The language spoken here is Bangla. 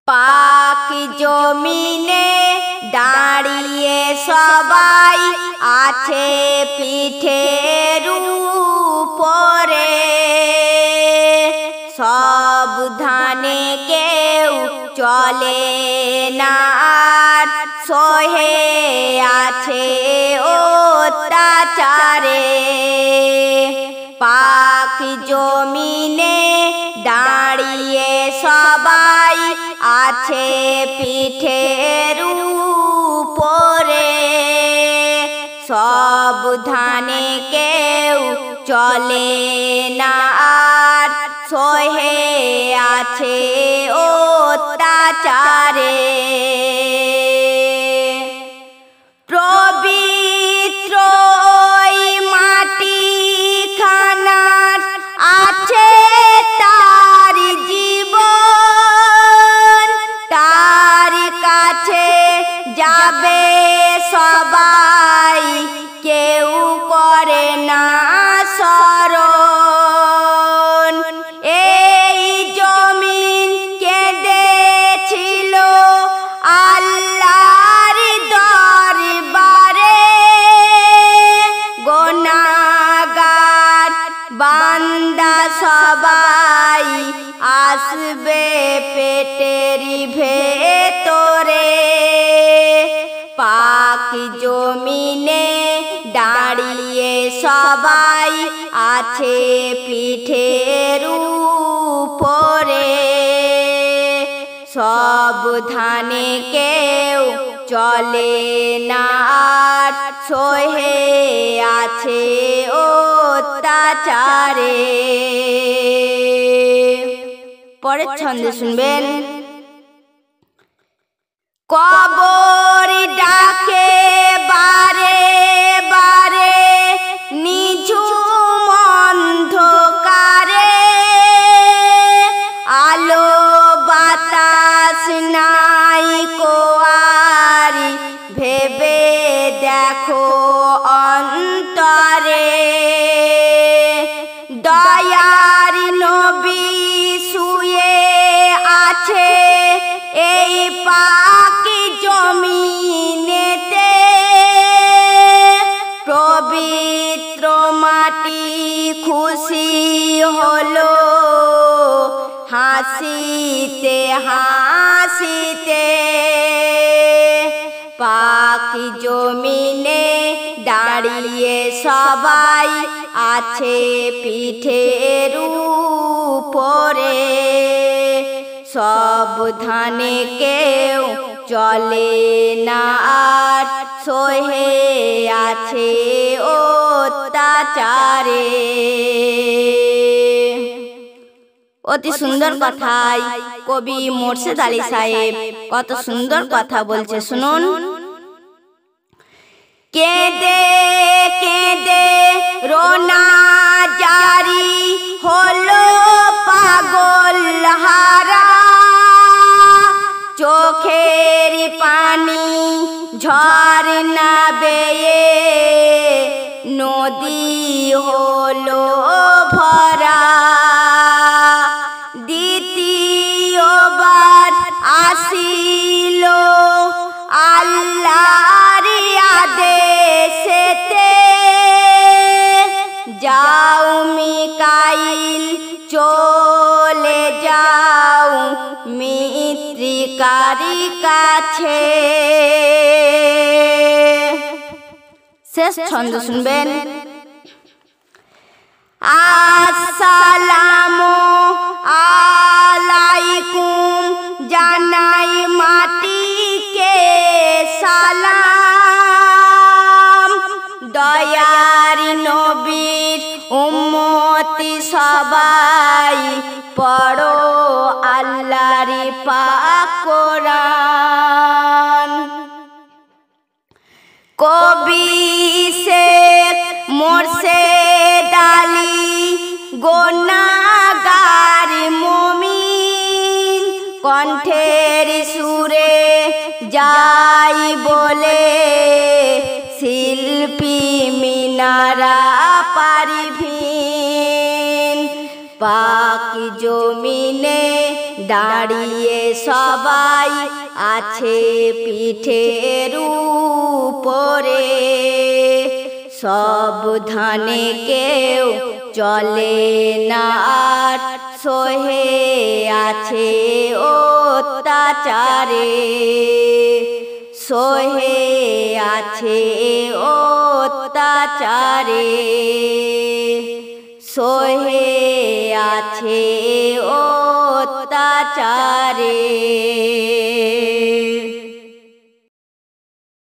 পাক জমিনে দাঁড়িয়ে সবাই আছে পিঠের উপরে, সাবধানে কেউ চলে না আর সহে আছে অত্যাচারে। পাক জমিনে দাঁড়িয়ে সবাই আছে পিঠের উপরে, সাবধানে কেউ চলে না আর সহে আছে অত্যাচারে। পবিত্র মাটি খানার আছে তার জীবন, তার কাছে যাবে সবাই, কেউ করে না শরণ। এই জমিন কেঁদেছিল আল্লাহর দরবারে, গুনাহগার বান্দা সবাই আসবে পেটের ভেতরে। পাক জমিনে দাঁড়িয়ে সবাই আছে পিঠের উপরে, সাবধানে কেউ চলে না আর সহে আছে অত্যাচারে। পরের ছন্দে শুনবেন। কবর ডাকে বারে বারে নিঝুম অন্ধকারে, আলো বাতাস নাই কোয়ার, ভেবে দেখো অন্তরে। দয়ার নবী শুয়ে আছে এই পাক জমিনেতে, পবিত্র মাটি খুশি হলো হাসিতে হাসিতে। পাক জমিনে দাঁড়িয়ে সবাই আছে পিঠের উপরে, সাবধানে কেউ চলে না আর সহে আছে অত্যাচারে। অতি সুন্দর কথায় কবি মোর্শেদ আলী সাহেব কত সুন্দর কথা বলছে, শুনুন। কেঁদে কেঁদে রোনা জারি হলো পাগল হারা, চোখের পানি ঝরনা বেয়ে নদী হলো ভরা। দ্বিতীয়বার আসিল আল্লাহর আদেশেতে, যাও মিকাইল চলে যাও মৃত্তিকার কাছে। শেষ ছন্দ শুনবেন। আসসালামু আলাইকুম জানাই মাটিকে সালাম, দয়ার নবীর উম্মতি সবাই পড়ো আল্লাহর পাক কোরআন। কবি শেখ মোর্শেদ আলী গুনাহগার মুমিন, কণ্ঠের সুরে যাই বলে শিল্পী মিনারা পারভিন। পাকি জমিনে দাঁড়িয়ে সবাই আছে পিঠের উপরে, সাবধানে কেউ চলে না আর সহে আছে অত্যাচারে, সহে আছে অত্যাচারে, সহে আছে অত্যাচারে।